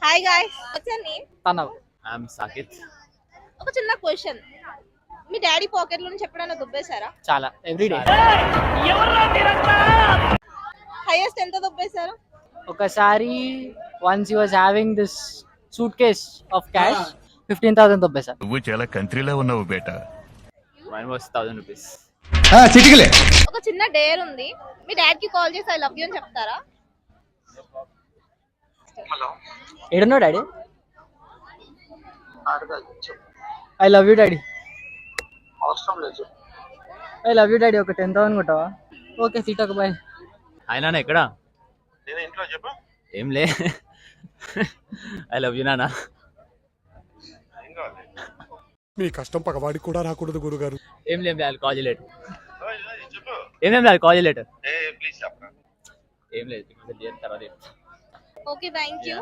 Hi guys, what's your name? Tanav. I'm Sakith. ఒక చిన్న question, మీ daddy pocket లో నుంచి ఎప్పుడైనా దుబ్బేశారా? చాలా ఎవ్రీడే. హైయెస్ట్ ఎంత దుబ్బేశారు? ఒకసారి once you was having this suit case of cash 15,000 దొబ్బేశారు. నువ్వు చాలా కంట్రీలో ఉన్నావు బేటా. Mine was 1,000 rupees. చిటికలే. ఒక చిన్న డేర్ ఉంది, మీ డాడ్ కి కాల్ చేసి ఐ లవ్ యూ అని చెప్తారా? ఏడున్నో daddy? I love you daddy. I love you daddy. ఒక 10,000 కొట్టవా? Okay సీటోక bye. ఆయన ఎక్కడ? ఏం లే. ఐ లవ్ యూ నానా. మీ కష్టం పగవాడికి కూడా రాకూడదు గురుగారు. ఏం లేదు, కాల్ లేటర్. ఏం లేదు, కాల్ లేటర్. ఏం లేదు తర్వాత. Okay, thank you.